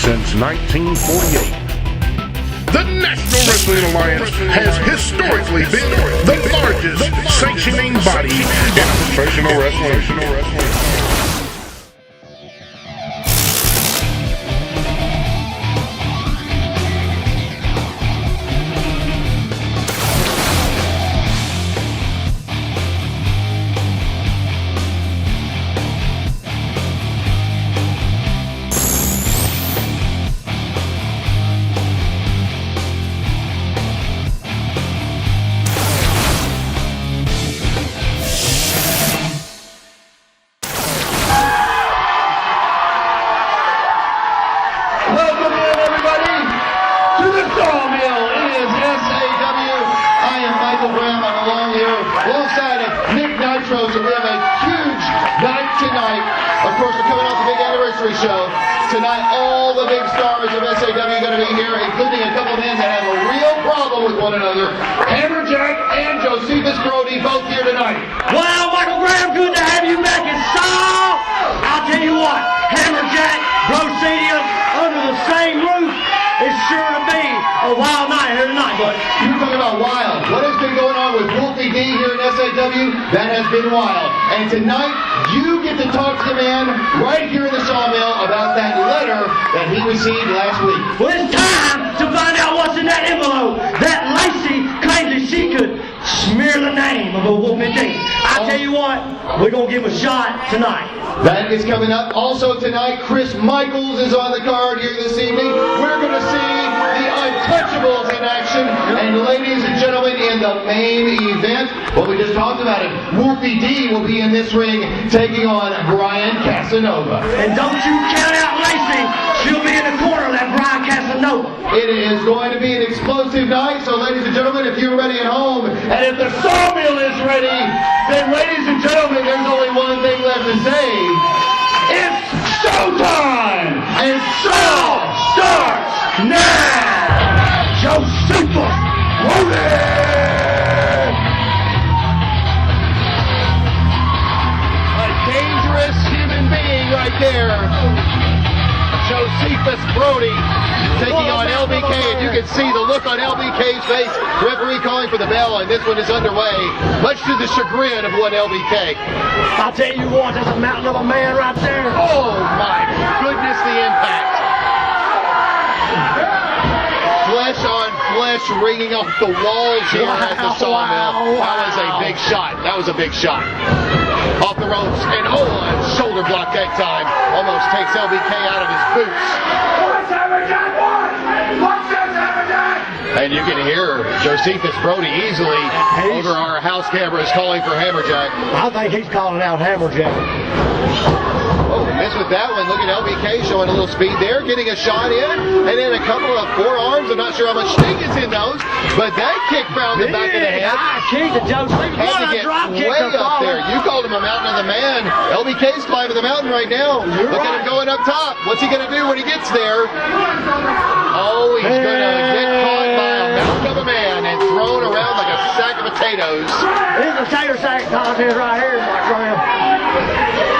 since 1948. The National Wrestling Alliance has historically been the largest sanctioning body in professional wrestling. Show. Tonight, all the big stars of SAW are going to be here, including a couple of men that have a real problem with one another. Hammerjack and Jocephus both here tonight. Well, Michael Graham, good to have you back in SAW. I'll tell you what, Hammerjack, Brocedium, under the same roof, it's sure to be a wild night here tonight, buddy. You're talking about wild. What has been going on with Wolfie D here in SAW? That has been wild. And tonight, you get to talk to the man right here in the Sawmill about that letter that he received last week. Well, it's time to find out what's in that envelope. That Lacey claimed that she could smear the name of a Wolfie D. I tell you what, we're going to give him a shot tonight. That is coming up. Also tonight, Chris Michaels is on the card here this evening. We're going to see the Untouchables in action. And ladies and gentlemen, in the main event, what we just talked about it, Wolfie D will be in this ring taking on Brian Casanova. And don't you count out Lacey. She'll be in the corner of that Brian Casanova. It is going to be an explosive night. So ladies and gentlemen, if you're ready at home, and if the Sawmill is ready, then ladies and gentlemen, there's only one thing left to say. It's showtime! And SAW starts now! Jocephus, roll it! A dangerous human being right there. Jocephus Brody taking on LBK, and you can see the look on LBK's face. Referee calling for the bell, and this one is underway, much to the chagrin of one LBK. I'll tell you what, there's a mountain of a man right there. Oh my goodness, the impact. Flesh on flesh ringing off the walls here at the Sawmill. That was a big shot. That was a big shot. Off the ropes, and a shoulder block that time. Almost takes LBK out of his boots. And you can hear Jocephus Brody easily over our house cameras calling for Hammerjack. I think he's calling out Hammerjack. Oh, missed with that one. Look at LBK showing a little speed there, getting a shot in, and then a couple of forearms. I'm not sure how much sting is in those, but that kick found the back of the head. Kick to Jocephus. Had to get way up there. You called him a mountain of the man. LBK's climbing the mountain right now. Look at him going up top. What's he going to do when he gets there? Oh, he's going to get caught by a mountain of a man and thrown around like a sack of potatoes. This is a tater sack contest right here, my friend.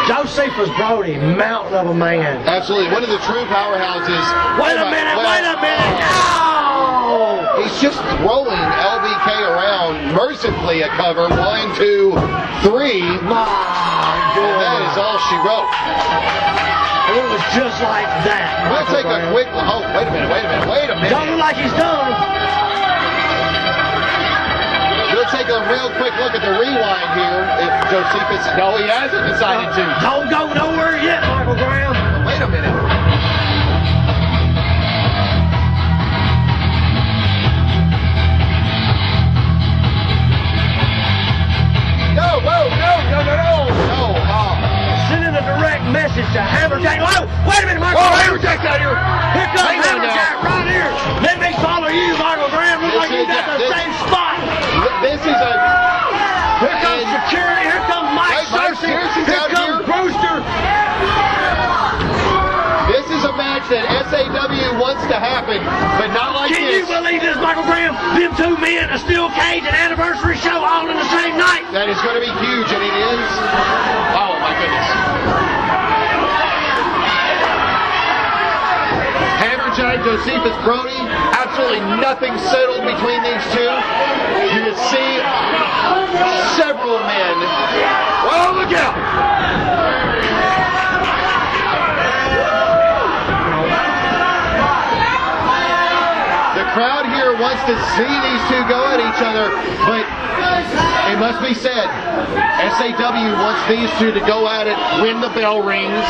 Jocephus Brody, mountain of a man. Absolutely, one of the true powerhouses. Wait a minute, wait a minute. No! He's just throwing LBK around, mercifully a cover. 1, 2, 3. My And that is all she wrote. It was just like that. We'll take a quick, oh, wait a minute. Don't look like he's done. We'll take a real quick look at the rewind here. If Jocephus, no, he hasn't decided to. Don't go nowhere yet, Michael Graham. Wait a minute. No. Sending a direct message to Hammerjack. Oh, wait a minute, Michael. Oh, Hammerjack's out here. Here comes Hammerjack right here. Let me follow you, Michael Graham. Looks like you got the same spot. This is a... Here comes security. Here comes Mike Mercy. Here comes Brewster. This is a match that SAW wants to happen, but not like this. Can you believe this, Michael Graham? Them two men, a steel cage, an anniversary show all in the same night. That is going to be huge, and it is. Oh, my goodness. Hammerjack, Jocephus, Brody. Absolutely nothing settled between these two. You can see several men. Oh, look out! The crowd here wants to see these two go at each other, but it must be said, SAW wants these two to go at it when the bell rings.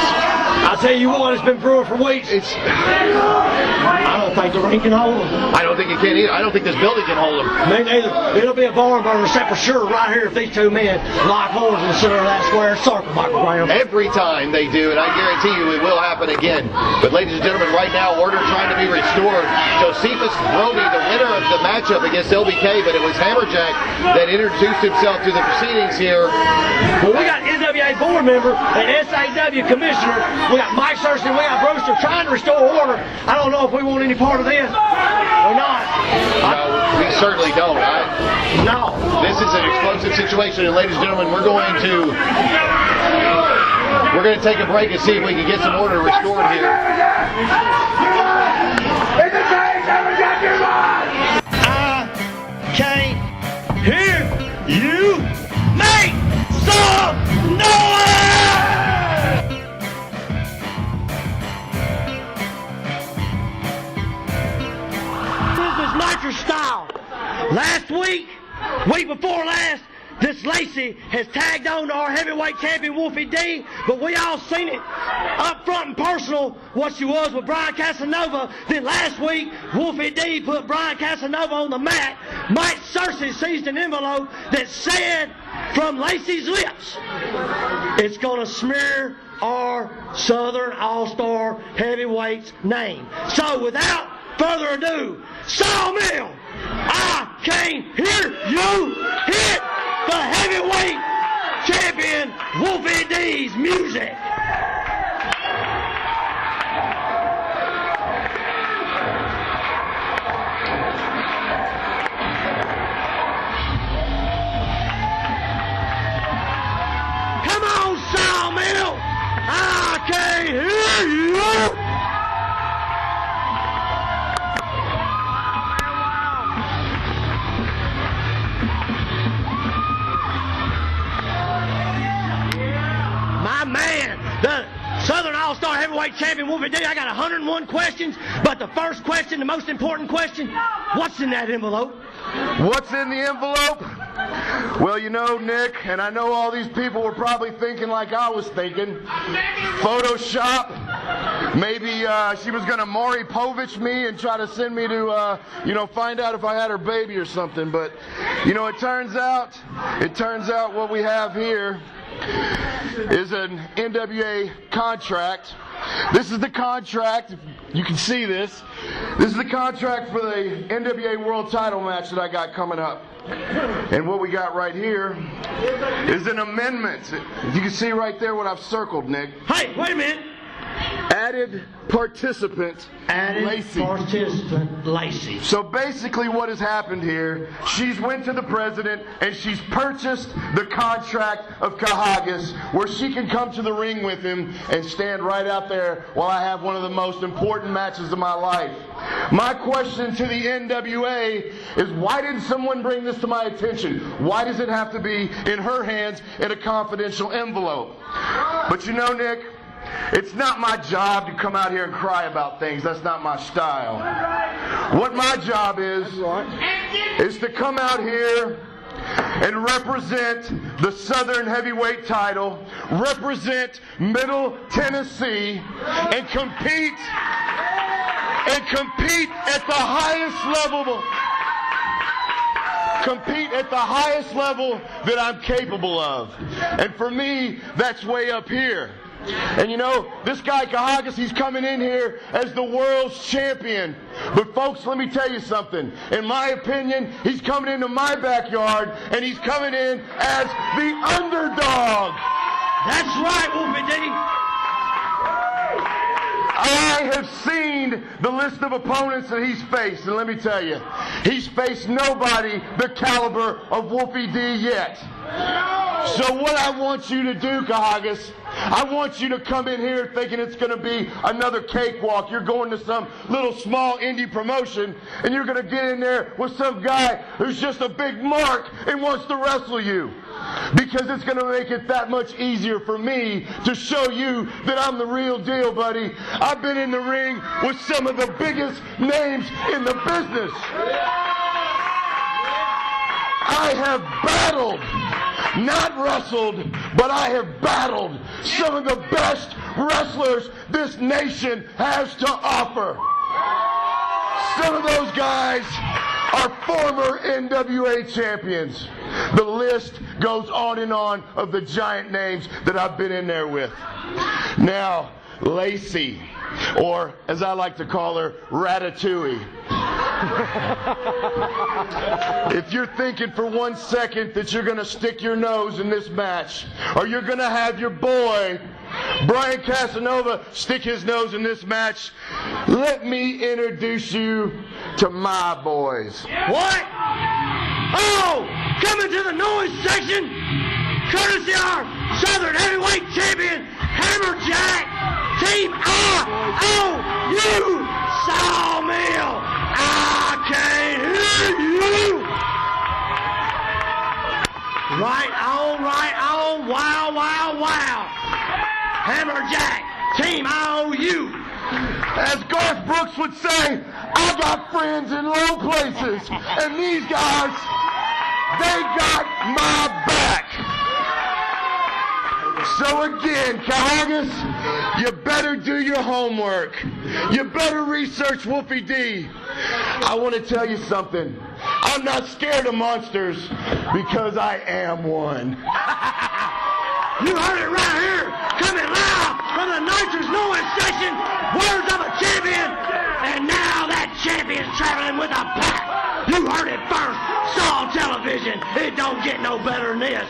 I tell you what, it's been brewing for weeks. I don't think the ring can hold them. I don't think it can either. I don't think this building can hold them. Me neither. It'll be a barn burner, except for sure right here if these two men lock horns in the center of that square circle, Michael Graham. Every time they do, and I guarantee you it will happen again. But ladies and gentlemen, right now, order trying to be restored. Jocephus Brody, the winner of the matchup against LBK, but it was Hammerjack that introduced himself to the proceedings here. Well, we got NWA board member and SAW commissioner. We got Mike Searcy, we got Brewster trying to restore order. I don't know if we want any part of this or not. No, we certainly don't. No. This is an explosive situation, and ladies and gentlemen, we're going to take a break and see if we can get some order restored here. I can't hear you make some noise! Nitro style. Last week before last, this Lacey has tagged on to our heavyweight champion Wolfie D, but we all seen it up front and personal what she was with Brian Casanova. Then last week, Wolfie D put Brian Casanova on the mat. Mike Searcy seized an envelope that said from Lacey's lips, it's gonna smear our Southern All-Star heavyweight's name. So without further ado, Sawmill, I can't hear you hit the heavyweight champion Wolfie D's music. Come on, Sawmill, I can't hear you. My man, the Southern All-Star Heavyweight Champion Wolfie D. I got 101 questions, but the first question, the most important question, what's in that envelope? What's in the envelope? Well, you know, Nick, and I know all these people were probably thinking like I was thinking. Photoshop. Maybe she was going to Maury Povich me and try to send me to, find out if I had her baby or something. But, it turns out what we have here is an NWA contract. This is the contract. You can see this. This is the contract for the NWA World Title match that I got coming up. And what we got right here is an amendment. You can see right there what I've circled, Nick. Hey, wait a minute. Added participant Lacey. Participant Lacey. So basically what has happened here, she's went to the president and she's purchased the contract of Cahagas where she can come to the ring with him and stand right out there while I have one of the most important matches of my life. My question to the NWA is, why didn't someone bring this to my attention? Why does it have to be in her hands in a confidential envelope? But you know, Nick, it's not my job to come out here and cry about things. That's not my style. What my job is to come out here and represent the Southern Heavyweight title, represent Middle Tennessee, and compete at the highest level. Compete at the highest level that I'm capable of. And for me, that's way up here. And this guy Cahagas, he's coming in here as the world's champion. But folks, let me tell you something. In my opinion, he's coming into my backyard, and he's coming in as the underdog. That's right, Wolfie D. I have seen the list of opponents that he's faced, and let me tell you, he's faced nobody the caliber of Wolfie D yet. So what I want you to do, Cahagas, I want you to come in here thinking it's going to be another cakewalk. You're going to some little small indie promotion, and you're going to get in there with some guy who's just a big mark and wants to wrestle you. Because it's going to make it that much easier for me to show you that I'm the real deal, buddy. I've been in the ring with some of the biggest names in the business. I have battled, not wrestled, but I have battled some of the best wrestlers this nation has to offer. Some of those guys are former NWA champions. The list goes on and on of the giant names that I've been in there with. Now, Lacey, or as I like to call her, Ratatouille. If you're thinking for 1 second that you're going to stick your nose in this match, or you're going to have your boy, Brian Casanova, stick his nose in this match, let me introduce you to my boys. What? Oh, coming to the noise section, courtesy our Southern Heavyweight Champion, Hammerjack, Team IOU, Sawmill. I can't hear you. Right on, wow, wow, wow. Hammerjack, Team IOU. As Garth Brooks would say, I got friends in low places, and these guys, they got my back. So again, Cahagas, you better do your homework. You better research Wolfie D. I want to tell you something. I'm not scared of monsters because I am one. You heard it right here, coming live from the Nitrous Noise Station, words of a champion, and now that champion's traveling with a pack. You heard it first, Saw Television. It don't get no better than this.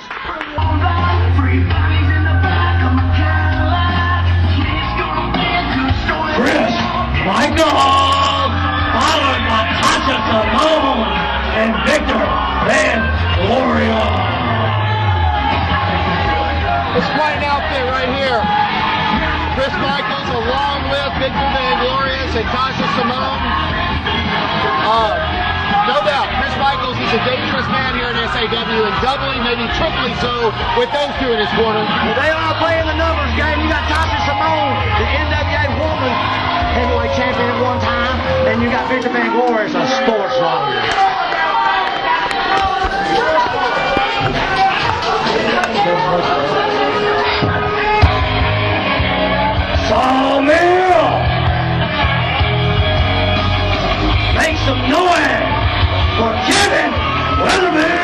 Chris Michaels, followed by Tasha Simone and Victor Van Gloria. It's quite an outfit right here. Chris Michaels along with Victor Van Gloria and Tasha Simone. No doubt, Chris Michaels is a dangerous man here in SAW, and doubly, maybe triply so, with those two in his corner. They are playing the numbers game. You got Tasha Simone, the NWA Woman Heavyweight Champion at one time, and you got Victor Van Gloria as a sports lawyer. Sawmill! Make some noise for Kevin Weatherby!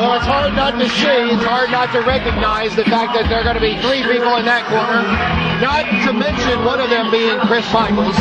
Well, it's hard not to see, it's hard not to recognize the fact that there are going to be three people in that corner, not to mention one of them being Chris Michaels.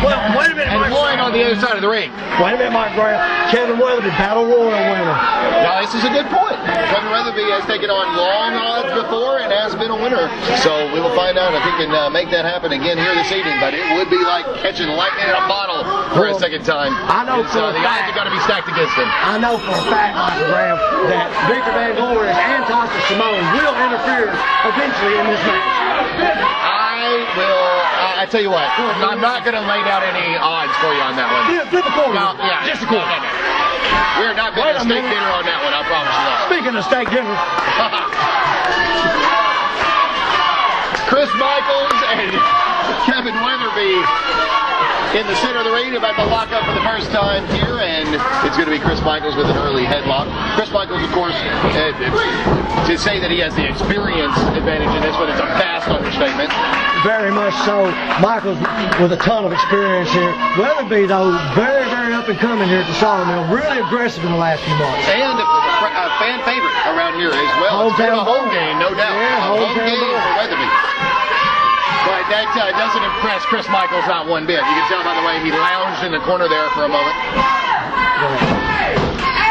Well, wait a minute, and one on the other side of the ring. Wait a minute, Mike Brown. Kevin Weatherby, Battle Royal winner. Now, this is a good point. Kevin Weatherby has taken on long odds before and has been a winner. So we will find out if he can make that happen again here this evening. But it would be like catching lightning in a bottle for a second time. I know for the odds have got to be stacked against him. I know for a fact, Michael Graham, that Victor Van Gloria and Tasha Simone will interfere eventually in this match. I tell you what, I'm not going to lay down any odds for you on that one. Yeah, flip a quarter. No, yeah, just a quarter. No. We're not going to steak dinner on that one, I promise you that. Speaking of steak dinner. Chris Michaels and Kevin Weatherby in the center of the ring, about to lock up for the first time here, and it's going to be Chris Michaels with an early headlock. Chris Michaels, of course, to say that he has the experience advantage in this one, it's a vast understatement. Very much so. Michaels with a ton of experience here. Weatherby, though, very, very up and coming here at the Sawmill. Really aggressive in the last few months. And a fan favorite around here as well. It's a home game, no doubt. Yeah, home game for Weatherby. But that doesn't impress Chris Michaels not one bit. You can tell by the way he lounged in the corner there for a moment.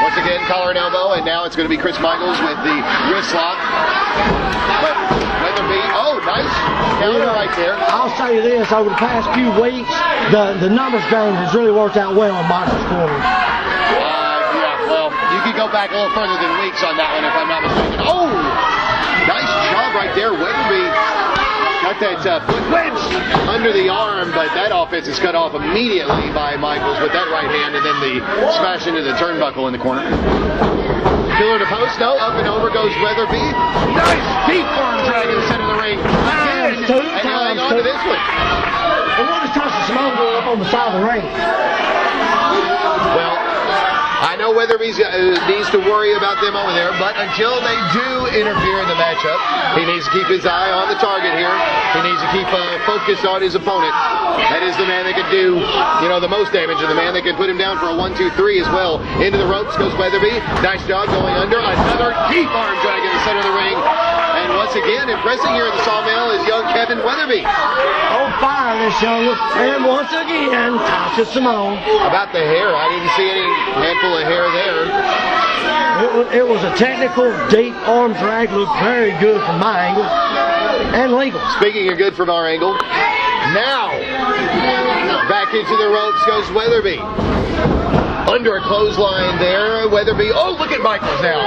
Once again, collar and elbow, and now it's going to be Chris Michaels with the wrist lock. But Weatherby, oh, nice counter right there. I'll say this, over the past few weeks, the numbers game has really worked out well in Michaels' corner. Yeah, well, you could go go back a little further than weeks on that one, if I'm not mistaken. Oh! Nice job right there. Weatherby got that foot wedge under the arm, but that offense is cut off immediately by Michaels with that right hand, and then the smash into the turnbuckle in the corner. Killer to post, no, up and over goes Weatherby. Nice deep arm drag in the center of the ring. Again, and he'll hang on to this one. And what does Tasha Simone go up on the side of the ring? Well, I know Weatherby needs to worry about them over there, but until they do interfere in the matchup, he needs to keep his eye on the target here. He needs to keep focused on his opponent. That is the man that can do, the most damage, and the man that can put him down for a 1-2-3 as well. Into the ropes goes Weatherby. Nice job going under. Another deep arm drag in the center of the ring. And once again, impressing here in the Sawmill is young Kevin Weatherby. On fire, this young. And once again, Tasha Simone. About the hair, I didn't see any handful of hair there. It was a technical, deep arm drag. Looked very good from my angle. And legal. Speaking of good from our angle, now back into the ropes goes Weatherby. Under a clothesline there, Weatherby. Oh, look at Michaels now.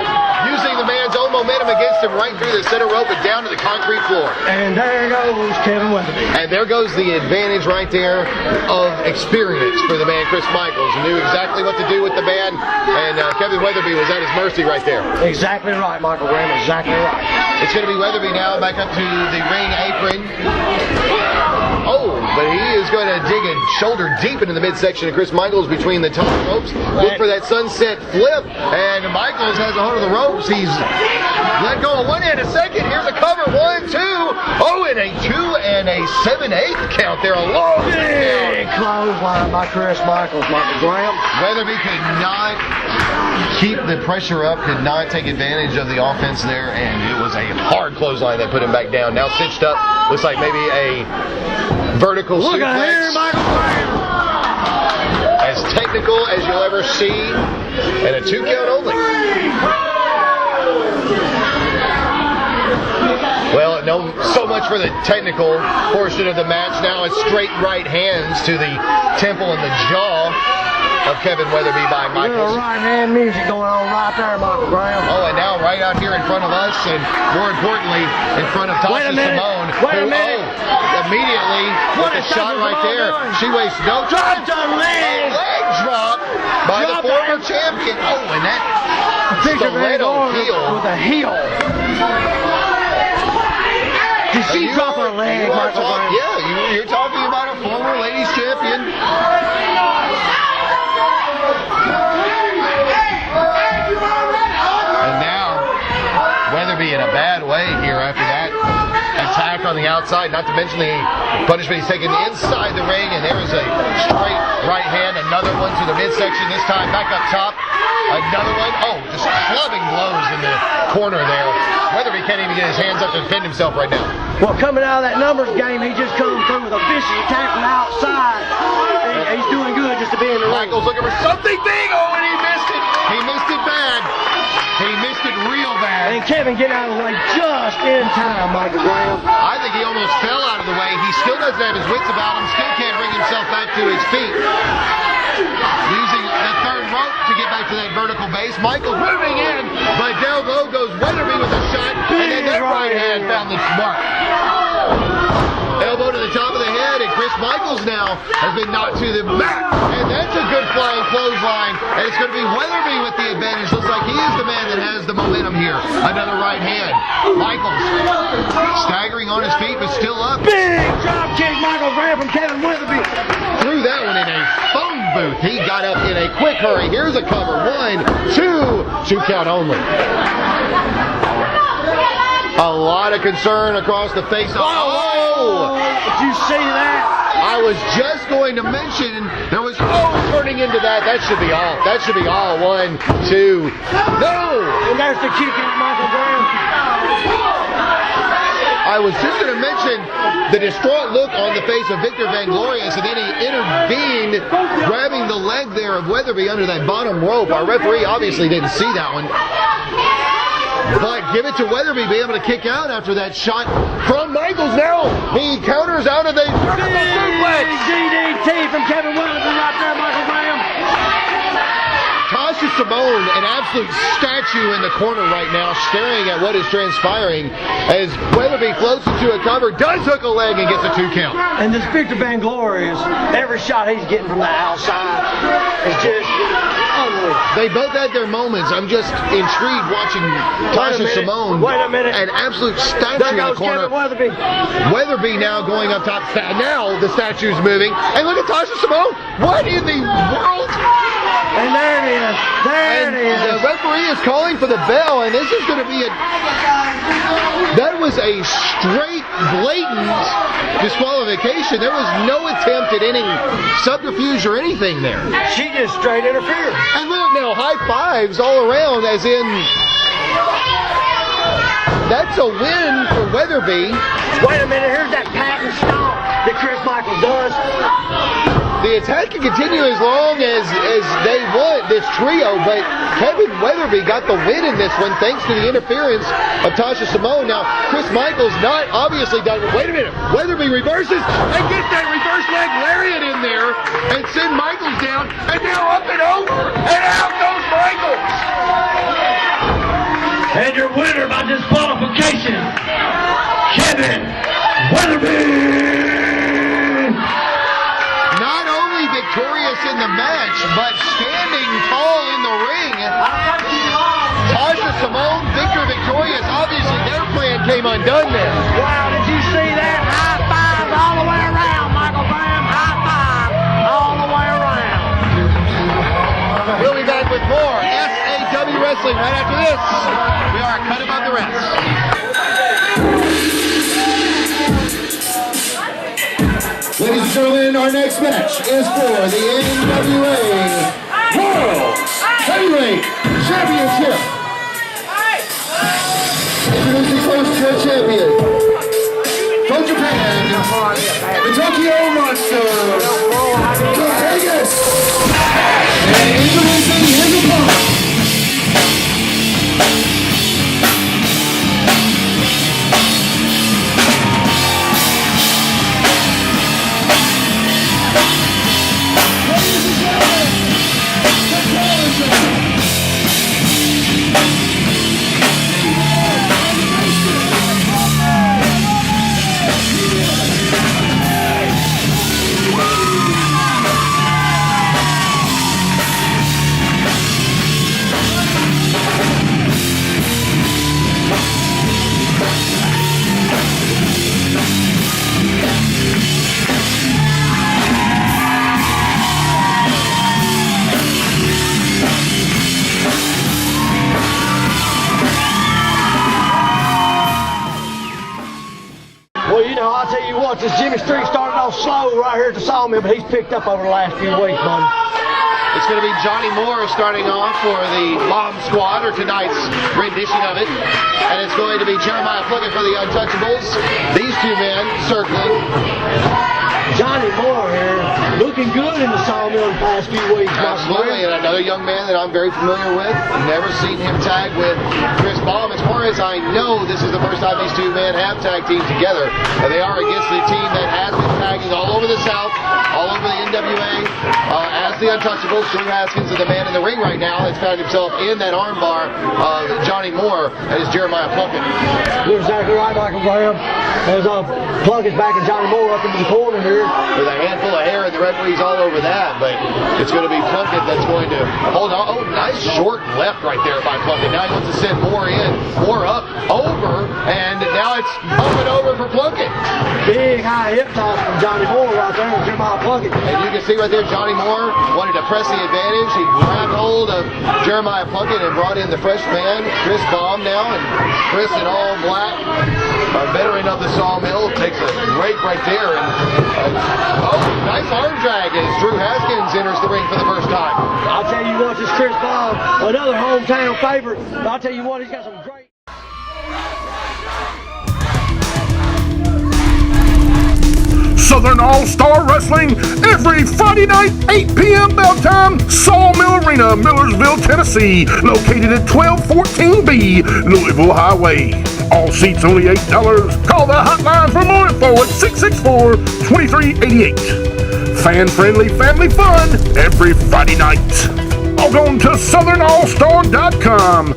Using the man's own momentum against him right through the center rope and down to the concrete floor. And there goes Kevin Weatherby. And there goes the advantage right there of experience for the man, Chris Michaels. Knew exactly what to do with the man, and Kevin Weatherby was at his mercy right there. Exactly right, Michael Graham. Exactly right. It's going to be Weatherby now back up to the ring apron. Oh, but he is going to dig a shoulder deep into the midsection of Chris Michaels between the top ropes. Look for that sunset flip, and Michaels has a hold of the ropes. He's let go of one hand a second. Here's a cover. 1, 2. Oh, and a 2 and a 7/8 count there. A long big clothesline by Chris Michaels, Michael Graham. Weatherby could not keep the pressure up, could not take advantage of the offense there, and it was a hard clothesline that put him back down. Now cinched up. Looks like maybe a vertical suplex. Look at here, Michael Graham. As technical as you'll ever see, and a 2 count only. Well, no, so much for the technical portion of the match. Now it's straight right hands to the temple and the jaw of Kevin Weatherby by Michaels. Little right hand music going on right there, Michael Graham. Oh, and now right out here in front of us, and more importantly, in front of Tasha Simone. Wait a minute. Immediately, with the shot right there, she wastes no time. Leg Drop by the former champion. Oh, and that stiletto heel. With a heel. Did she drop her leg, Michael Graham? Yeah, you're talking about a former ladies champion. And now, Weatherby in a bad way here after that attack on the outside, not to mention the punishment he's taken inside the ring, and there is a straight right hand, another one to the midsection, this time back up top, another one, oh, just clubbing blows in the corner there. Weatherby can't even get his hands up to defend himself right now. Well, coming out of that numbers game, he just come through with a vicious attack from the outside. He's doing good just to be in the ring. Michaels looking for something big, oh, and he missed it. He missed it bad. He missed it real bad. And Kevin getting out of the way just in time, Michael Graham. I think he almost fell out of the way. He still doesn't have his wits about him, still can't bring himself back to his feet. Using the third rope to get back to that vertical base. Michaels moving in, but down low goes Weatherby with a shot, and then that right hand found the mark. Elbow to the top of the head, and Chris Michaels now has been knocked to the mat. And that's a good flying clothesline. And it's going to be Weatherby with the advantage. Looks like he is the man that has the momentum here. Another right hand. Michaels staggering on his feet, but still up. Big drop kick, Michael Graham from Kevin Weatherby. Threw that one in a phone booth. He got up in a quick hurry. Here's a cover. 1, 2. 2 count only. A lot of concern across the face. Oh! Did you see that? I was just going to mention there was turning into that. That should be all. That should be all. 1, 2. No! And there's the kick out, Michael Graham. I was just going to mention the distraught look on the face of Victor Vanglorious, and then he intervened, grabbing the leg there of Weatherby under that bottom rope. Our referee obviously didn't see that one. But give it to Weatherby, be able to kick out after that shot from Michaels. Now he counters out of the suplex. DDT from Kevin Weatherby right there, Michael Graham. Tasha Simone, an absolute statue in the corner right now, staring at what is transpiring as Weatherby floats into a cover, does hook a leg and gets a 2 count. And this Victor Van Glorious, every shot he's getting from the outside is just unreal. They both had their moments. I'm just intrigued watching Tasha Simone. Wait a minute. An absolute statue in the corner. Weatherby. Weatherby now going up top. Now the statue's moving. And look at Tasha Simone. What in the world? And there it is. There it is. The referee is calling for the bell, and this is going to be that was a straight, blatant disqualification. There was no attempt at any subterfuge or anything there. She just straight interfered. And look now, high fives all around, as in that's a win for Weatherby. Wait a minute, here's that patent stomp that Chris Michaels does. The attack can continue as long as they want, this trio, but Kevin Weatherby got the win in this one thanks to the interference of Tasha Simone. Now, Chris Michaels not obviously done. Wait a minute. Weatherby reverses and gets that reverse leg lariat in there and send Michaels down, and now up and over, and out goes Michaels. And your winner by disqualification, Kevin Weatherby. Not only victorious in the match, but standing tall in the ring. Tasha Simone, Victor victorious. Obviously, their plan came undone there. Wow, did you see that? High five all the way around, Michael Graham. High five all the way around. We'll be back with more SAW Wrestling right after this. We are cut above the rest. Ladies and gentlemen, our next match is for the NWA World Heavyweight Championship. Introducing first to the champion, from Japan, the Tokyo Monster, Jocephus. And introducing his opponent, I'll tell you what, this Jimmy Street started off slow right here at the Sawmill, but he's picked up over the last few weeks, buddy. It's going to be Johnny Moore starting off for the Bomb Squad, or tonight's rendition of it. And it's going to be Jeremiah Plunkett for the Untouchables. These two men circling. Johnny Moore here, looking good in the Sawmill the past few weeks. Absolutely, and another young man that I'm very familiar with. Never seen him tag with Chris Baum. As far as I know, this is the first time these two men have tag teamed together. And they are against the team that has been tagging all over the South, all over the NWA, as the Untouchables. Drew Haskins is the man in the ring right now that's found himself in that armbar of Johnny Moore. That is Jeremiah Plunkett. You're exactly right, Michael Graham. There's Plunkett's backing Johnny Moore up into the corner here. With a handful of hair, and the referee's all over that, but it's going to be Plunkett that's going to hold on. Oh, nice short left right there by Plunkett. Now he wants to send Moore in, Moore up, over, and now it's up and over for Plunkett. Big high hip toss from Johnny Moore right there with Jeremiah Plunkett. And you can see right there, Johnny Moore wanted to press the advantage. He grabbed hold of Jeremiah Plunkett and brought in the fresh man, Chris Baum now, and Chris in all black, a veteran of the Sawmill, takes a break right there, and nice arm drag as Drew Haskins enters the ring for the first time. I'll tell you what, this Chris Baum, another hometown favorite. I'll tell you what, he's got some great... Southern All-Star Wrestling every Friday night, 8 p.m. bell time, Sawmill Arena, Millersville, Tennessee, located at 1214B Louisville Highway. All seats only $8. Call the hotline for more info at 664-2388. Fan-friendly family fun every Friday night. log on to southernallstar.com.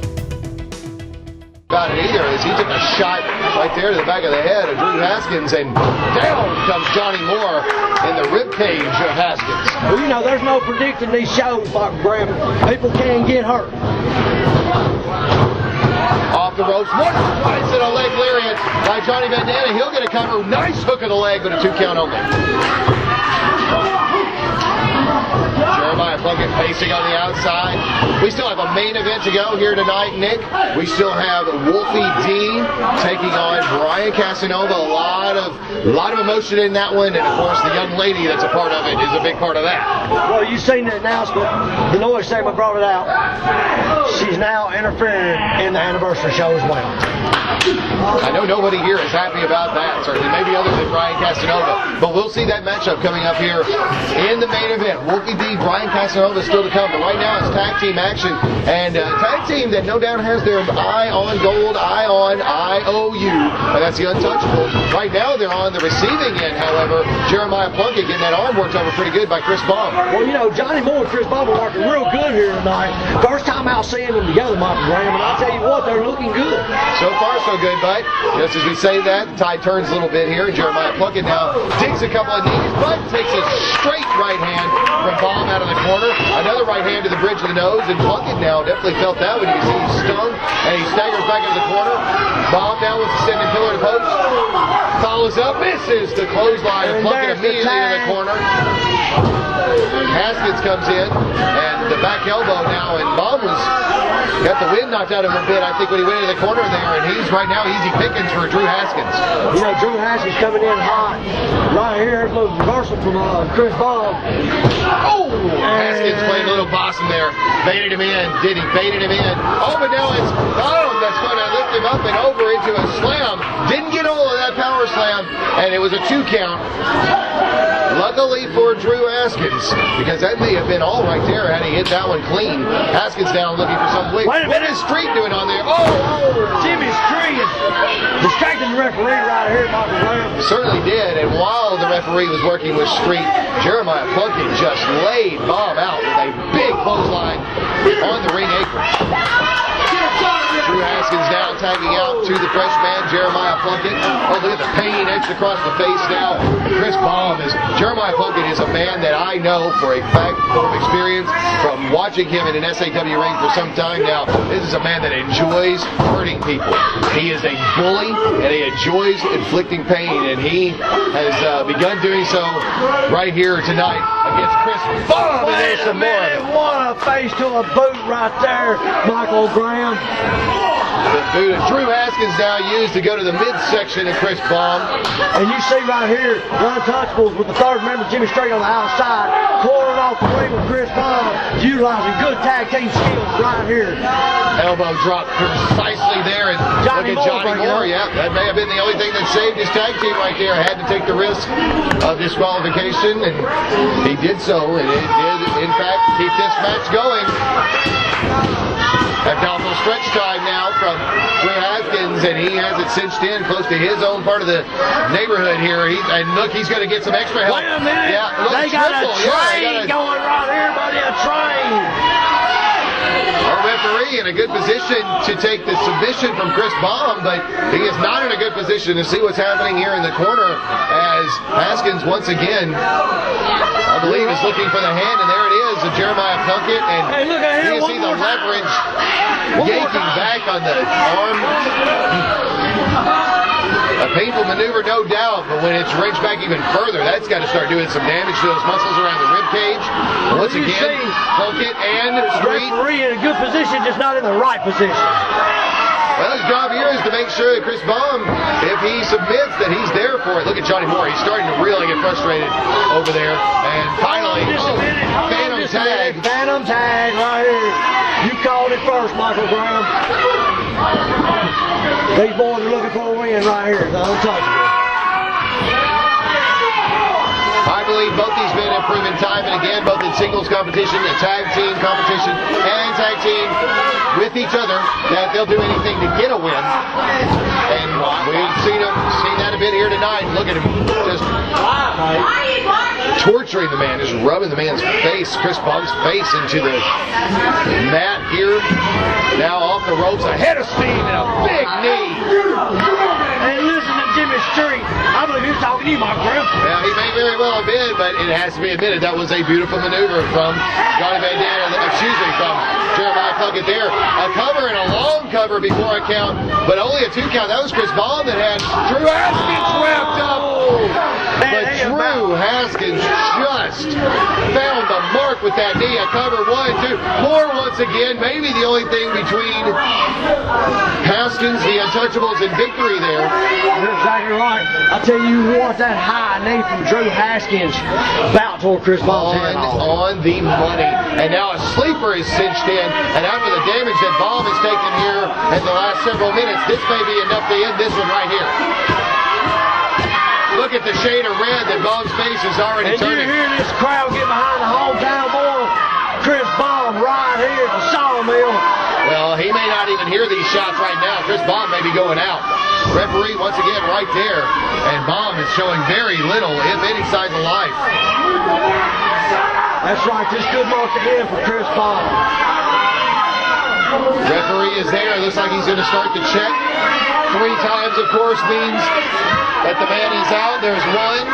About it either, as he took a shot right there to the back of the head of Drew Haskins, and down comes Johnny Moore in the ribcage of Haskins. Well, you know, there's no predicting these shows, Michael Graham. People can get hurt. Off the ropes, Moore finds it, a leg lariat by Johnny Bandana. He'll get a cover. Nice hook of the leg, but a 2 count only. Jeremiah Plunkett pacing on the outside. We still have a main event to go here tonight, Nick. We still have Wolfie D taking on Brian Casanova. A lot of emotion in that one, and of course the young lady that's a part of it is a big part of that. Well, you've seen the announcement. The noise segment brought it out. She's now interfering in the anniversary show as well. I know nobody here is happy about that, certainly, maybe other than Brian Casanova. But we'll see that matchup coming up here in the main event. Wolfie D, Brian Casanova still to come. But right now it's tag team action. And tag team that no doubt has their eye on gold, eye on IOU. And that's the Untouchables. Right now they're on the receiving end, however. Jeremiah Plunkett getting that arm worked over pretty good by Chris Baum. Well, you know, Johnny Moore and Chris Baum are working real good here tonight. First time out seeing them together, Michael Graham. And I'll tell you what, they're looking good. So far, so good, but just as we say that, the tide turns a little bit here. Jeremiah Plunkett now digs a couple of knees, but takes a straight right hand from Baum out of the corner. Another right hand to the bridge of the nose, and Plunkett now definitely felt that when you can see he's stung, and he staggers back into the corner. Baum now with the sending pillar to post. Follows up, misses the clothesline, and Plunkett immediately in the corner. Haskins comes in, and the back elbow now, and Baum got the wind knocked out of him a bit, I think, when he went into the corner there, and he's right now easy pickings for Drew Haskins. You know, Drew Haskins coming in hot. Right here, a little reversal from Chris Baum. Oh! Haskins playing a little bossum there. Baited him in. Did he? Baited him in. Oh, but now it's Baum that's going to lift him up and over into a slam. Didn't get all of that power slam, and it was a 2 count. Luckily for Drew Haskins, because that may have been all right there had he hit that one clean. Haskins down looking for some weight. Wait a minute. What is Street doing on there? Oh! Jimmy Street is distracting the referee right here, Michael Graham. Certainly did, and while the referee was working with Street, Jeremiah Plunkett just laid Baum out with a big clothesline on the ring apron. Drew Haskins now tagging out to the freshman, Jeremiah Plunkett. Oh, look at the pain etched across the face now. Chris Baum Jeremiah Plunkett is a man that I know for a fact from experience from watching him in an SAW ring for some time now. This is a man that enjoys hurting people. He is a bully and he enjoys inflicting pain, and he has begun doing so right here tonight against Chris Baum. And there's some more of it. What a face to a boot right there, Michael Graham. The boot of Drew Haskins now used to go to the midsection of Chris Baum. And you see right here, the Untouchables with the third member, Jimmy Straight, on the outside, pouring off the ring with Chris Baum, utilizing good tag team skills right here. Elbow drop precisely there, and Johnny look at Johnny Moore. Yeah, that may have been the only thing that saved his tag team right there. Had to take the risk of disqualification, and he did so, and it did, in fact, keep this match going. Abdominal stretch time now from Drew Haskins, and he has it cinched in close to his own part of the neighborhood here. And look, he's going to get some extra help. Wait a minute. Yeah, look, they got a train going right here, buddy, a train. Our referee in a good position to take the submission from Chris Baum, but he is not in a good position to see what's happening here in the corner as Haskins once again, I believe, is looking for the hand, and there it is, Jeremiah Plunkett, and hey, look at here, you see the leverage yanking back on the arm. A painful maneuver, no doubt, but when it's wrenched back even further, that's got to start doing some damage to those muscles around the rib cage. Once again, Plunkett and Street. Referee in a good position, just not in the right position. Well, his job here is to make sure that Chris Baum, if he submits, that he's there for it. Look at Johnny Moore. He's starting to really get frustrated over there. And finally, Phantom Tag. Phantom Tag right here. You called it first, Michael Graham. These boys are looking for a win right here. The Untouchables. I believe both these men have proven time and again, both in singles competition, and tag team competition, and tag team with each other, that they'll do anything to get a win. And we've seen that a bit here tonight. Look at him, just torturing the man, just rubbing the man's face, Chris Baum's face into the mat here. Now off the ropes, a head of steam and a big knee. And listen to Jimmy Street. I believe he was talking to you, Mark Grimm. Now, he may very well have been, but it has to be admitted that was a beautiful maneuver from Johnny Bandana, from Jeremiah Plunkett there. A cover and a long cover before a count, but only a 2 count. That was Chris Baum that had Drew Haskins wrapped up. But Drew Haskins just found the mark with that knee. A cover, 1, 2, more once again. Maybe the only thing between Haskins, the Untouchables, and victory there. You're exactly right. I tell you what, that high knee from Drew Haskins about toward Chris Baum's head on the money. And now a sleeper is cinched in, and after the damage that Baum has taken here in the last several minutes, this may be enough to end this one right here. Look at the shade of red that Baum's face is already turning. And you hear this crowd get behind the hometown boy, Chris Baum, right here at the Sawmill. Well, he may not even hear these shots right now. Chris Baum may be going out. Referee once again right there, and Baum is showing very little, if any, signs of life. That's right, this good mark to end for Chris Baum. Referee is there. Looks like he's going to start the check. 3 times, of course, means that the man is out. There's 1.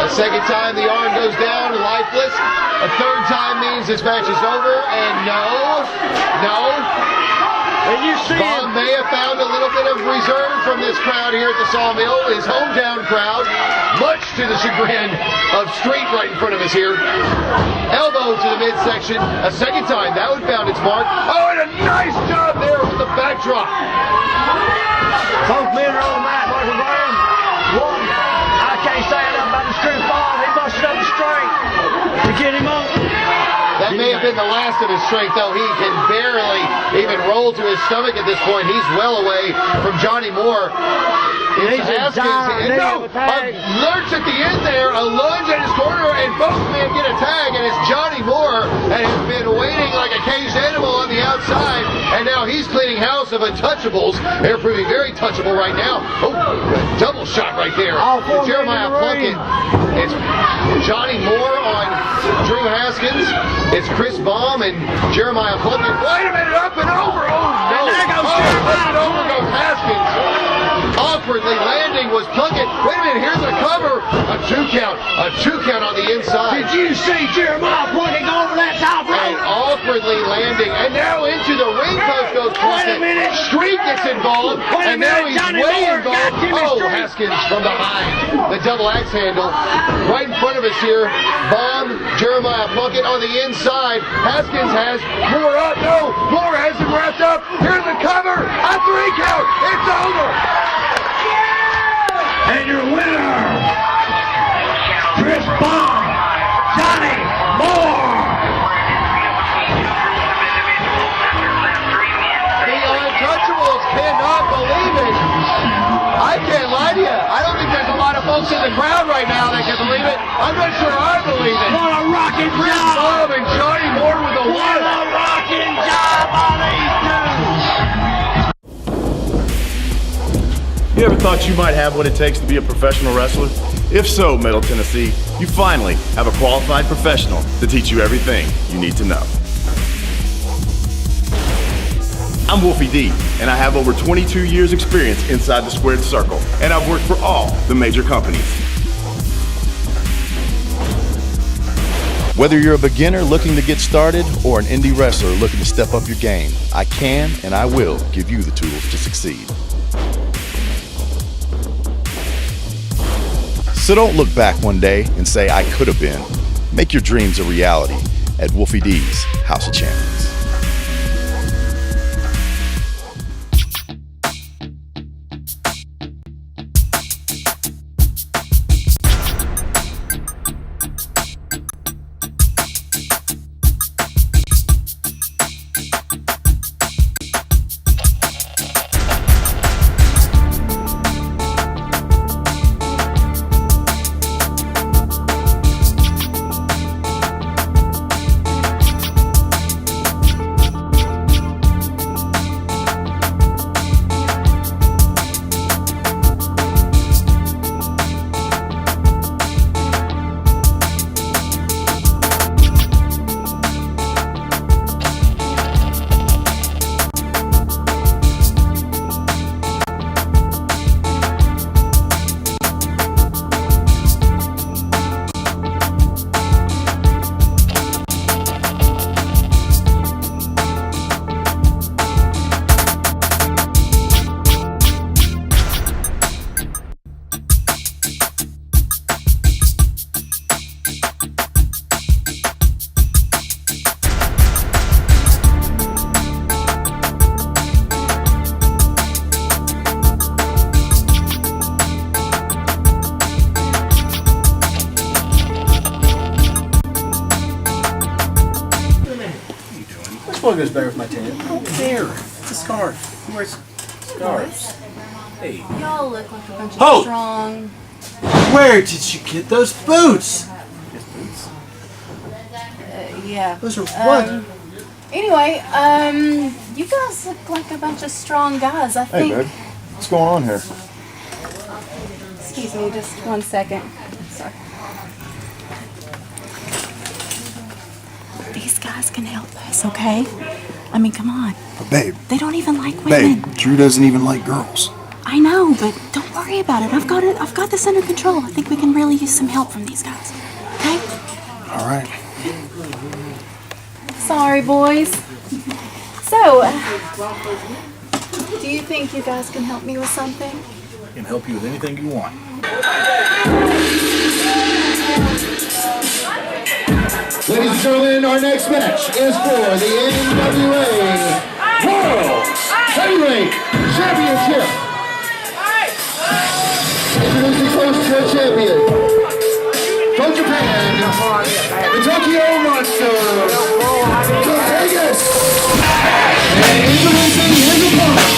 A second time, the arm goes down, lifeless. A third time means this match is over. And no. And you see Baum may have found a little bit of reserve from this crowd here at the Sawmill, his hometown crowd, much to the chagrin of Street right in front of us here. Elbow to the midsection, a second time, that one found its mark. Oh, and a nice job there with the backdrop. both men are on the mat, Michael Graham. One, I can't say enough about this Chris Baum. He busted up the strength to get him up. That may have been the last of his strength, though. He can barely even roll to his stomach at this point. He's well away from Johnny Moore. It's Haskins. No, a lurch at the end there, a lunge at his corner, and both men get a tag, and it's Johnny Moore that has been waiting like a caged animal on the outside, and now he's cleaning house of Untouchables. They're proving very touchable right now. Oh, double shot right there. Jeremiah Plunkett. It's Johnny Moore on Drew Haskins. It's Chris Baum and Jeremiah Plunkett. Wait a minute, up and over. Oh, no. And there goes up and over goes Haskins. Awkwardly landing was Plunkett. Wait a minute, here's a cover. A 2 count. A 2 count on the inside. Did you see Jeremiah Plunkett go over that top rope? And awkwardly landing. And now into the ring post goes Plunkett. Wait a minute. Street gets involved. And now he's way involved. Oh, Haskins from behind. The double axe handle. Right in front of us here. Baum, Jeremiah Plunkett on the inside. Haskins has Moore up. No, Moore has him wrapped up. Here's the cover. A 3 count. It's over. And your winner, Chris Baum, Johnny Moore. The Untouchables cannot believe it. I can't lie to you. I don't think there's a lot of folks in the crowd right now that can believe it. I'm not sure I believe it. What a rocking Chris job. Baum and Johnny Moore with a What win. a rocking job on these two. You ever thought you might have what it takes to be a professional wrestler? If so, Middle Tennessee, you finally have a qualified professional to teach you everything you need to know. I'm Wolfie D, and I have over 22 years experience inside the squared circle, and I've worked for all the major companies. Whether you're a beginner looking to get started or an indie wrestler looking to step up your game, I can and I will give you the tools to succeed. So don't look back one day and say, I could have been. Make your dreams a reality at Wolfie D's House of Champions. one goes better with my tan. I don't care. It's a scarf. Who wears scarves? Hey. Y'all look like a bunch of Oh! strong. Where did you get those boots? Yeah. Those are what? Anyway, you guys look like a bunch of strong guys. I think. Hey, babe. What's going on here? Excuse me, just 1 second. Sorry. These guys can help us, okay? I mean, come on. But babe, They don't even like women. Drew doesn't even like girls. I know, but don't worry about it. I've got this under control. I think we can really use some help from these guys. Okay? All right. Sorry, boys. So, do you think you guys can help me with something? I can help you with anything you want. Ladies and gentlemen, our next match is for the NWA World Heavyweight Championship. Introducing first to our champion, from Japan, the Tokyo Monster, Vegas. And introducing his opponent,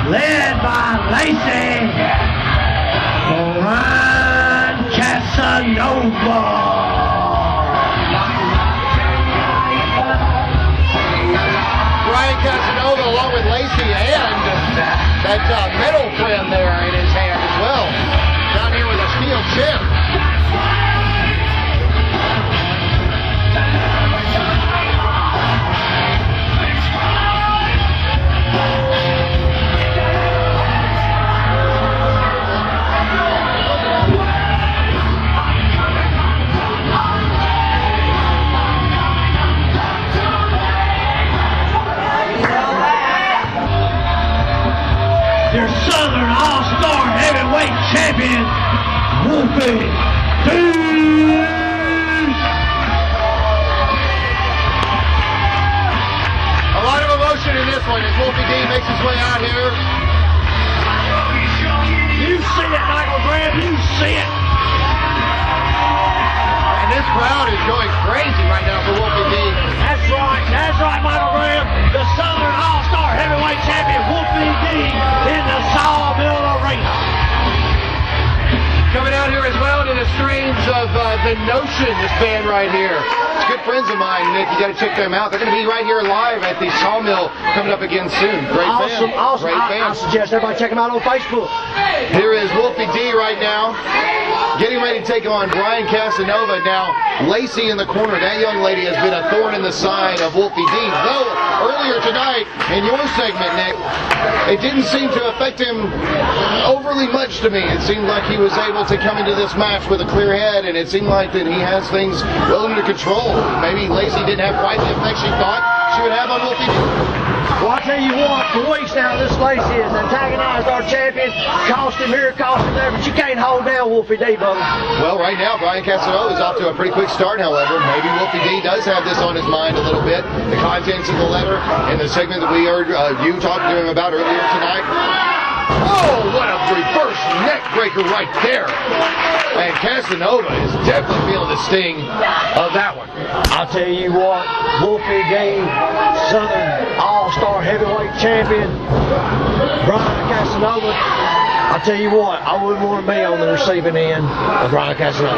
led by Lacey, Brian Casanova. Brian Casanova along with Lacey and that metal friend there in his hand as well. Down here with a steel chip. Your Southern All-Star Heavyweight Champion, Wolfie D. A lot of emotion in this one as Wolfie D makes his way out here. You see it, Michael Graham, you see it. And this crowd is going crazy right now for Wolfie D. That's right, Michael Graham. The Southern All-Star Heavyweight Champion, Wolfie D, in the Sawmill Arena. Coming out here as well to the strains of The Notion, this band right here. It's good friends of mine, Nick. You got to check them out. They're going to be right here live at the Sawmill coming up again soon. Great Awesome. band. Great I band. suggest everybody check them out on Facebook. Here is Wolfie D right now, getting ready to take on Brian Casanova. Now, Lacey in the corner, that young lady has been a thorn in the side of Wolfie D. Though, earlier tonight, in your segment, Nick, it didn't seem to affect him overly much to me. It seemed like he was able to come into this match with a clear head, and it seemed like that he has things well under control. Maybe Lacey didn't have quite the effect she thought she would have on Wolfie D. Well, I tell you what, for weeks now, this Lacey has antagonized our champion, cost him here, cost him there, but you can't hold down Wolfie D, brother. Well, right now, Brian Casanova is off to a pretty quick start, however. Maybe Wolfie D does have this on his mind a little bit. The contents of the letter and the segment that we heard you talking to him about earlier tonight. Oh, what a reverse neck breaker right there. And Casanova is definitely feeling the sting of that one. I'll tell you what, Wolfie D, Southern All-Star Heavyweight Champion, Brian Casanova, I'll tell you what, I wouldn't want to be on the receiving end of Brian Casanova.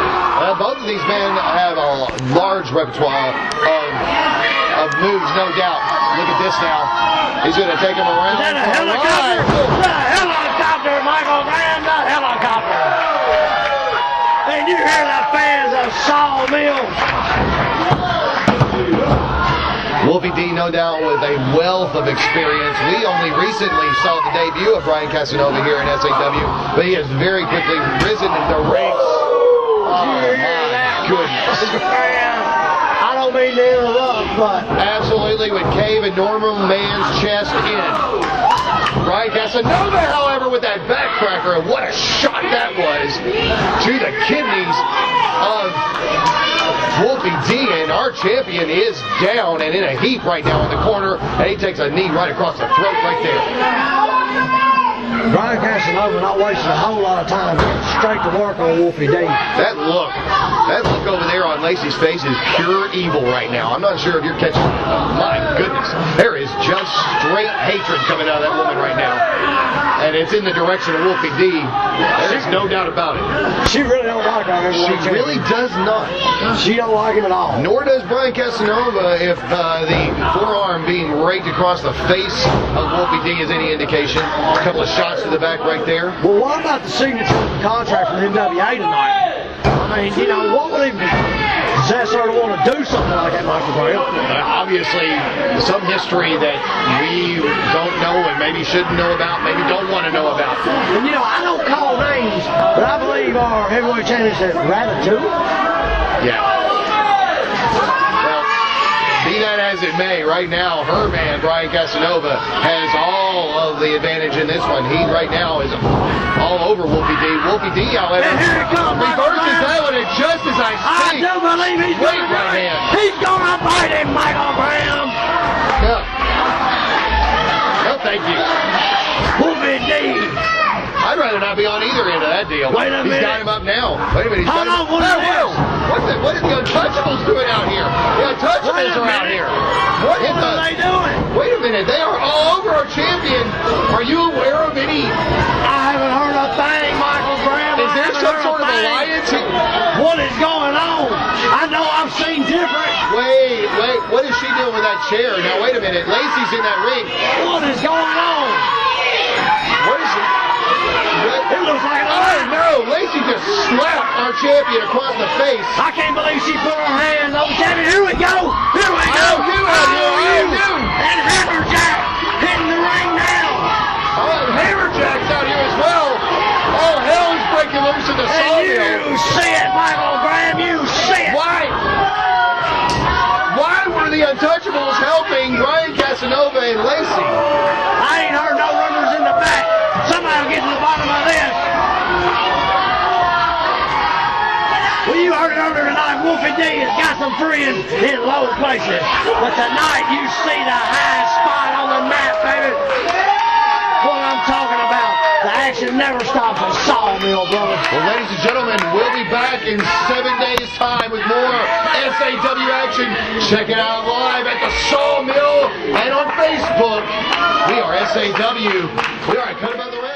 Both of these men have a large repertoire of moves, no doubt. Look at this now. He's going to take him around. Is that a helicopter? The helicopter, Michael Graham, the helicopter. you hear the fans of Sawmill? Wolfie D, no doubt, with a wealth of experience. We only recently saw the debut of Brian Casanova here in SAW, but he has very quickly risen in the ranks. Oh, my goodness. I don't mean to interrupt, but absolutely would cave a normal man's chest in. Brian Casanova, however, with that backcracker, and what a shot that was to the kidneys of Wolfie D, and our champion is down and in a heap right now in the corner, and he takes a knee right across the throat right there. Brian Casanova not wasting a whole lot of time, getting straight to work on Wolfie D. That look over there on Lacey's face is pure evil right now. I'm not sure if you're catching it. My goodness, there is just straight hatred coming out of that woman right now, and it's in the direction of Wolfie D. There's no doubt about it. She really don't like him. She really does not. She don't like him at all. Nor does Brian Casanova if the forearm being raked across the face of Wolfie D is any indication. A couple of shots to the back right there. Well, what about the signature of the contract from NWA tonight? I mean, you know, what would even possess her to want to do something like that, Michael Graham? Obviously, some history that we don't know and maybe shouldn't know about, maybe don't want to know about. And you know, I don't call names, but I believe our heavyweight champion said Ratatouille. Yeah. Well, be that as it may, right now, her man, Brian Casanova, has all of the advantage in this one. He, right now, is all over Wolfie D. Wolfie D, however, and here it comes, reverses that one, and just as I speak, I do believe he's going to right hand. He's going to bite him, Michael Graham. No. No, thank you. Wolfie D. I'd rather not be on either end of that deal. Wait a minute. He's got him up now. Wait a minute. He's Hold got him on, up. What are the Untouchables doing out here? The Untouchables are out here. What are they doing? Wait a minute. They are all over our champion. Are you aware of any? I haven't heard a thing, Michael Graham. Is there some sort of alliance? What is going on? I know I've seen different. Wait. What is she doing with that chair? Now, wait a minute. Lacey's in that ring. What is going on? What is it? It looks like oh no! Lacey just slapped our champion across the face. I can't believe she put her hands on the champion. Here we go! Here we go! And Hammerjack hitting the ring now. Oh, Hammerjack's out here as well. All hell's breaking loose in the Sawmill. You see it, Michael Graham. You see it. Why were the Untouchables helping Brian Casanova and Lacey? I ain't heard no rumors in the back. Somebody will get to the bottom of this. Well, you heard it earlier tonight. Wolfie D has got some friends in low places. But tonight you see the highest spot on the map, baby. What I'm talking about. The action never stops at Sawmill, brother. Well, ladies and gentlemen, we'll be back in 7 days' time with more SAW action. Check it out live at the Sawmill and on Facebook. We are SAW. We are at Cut Above the Ring.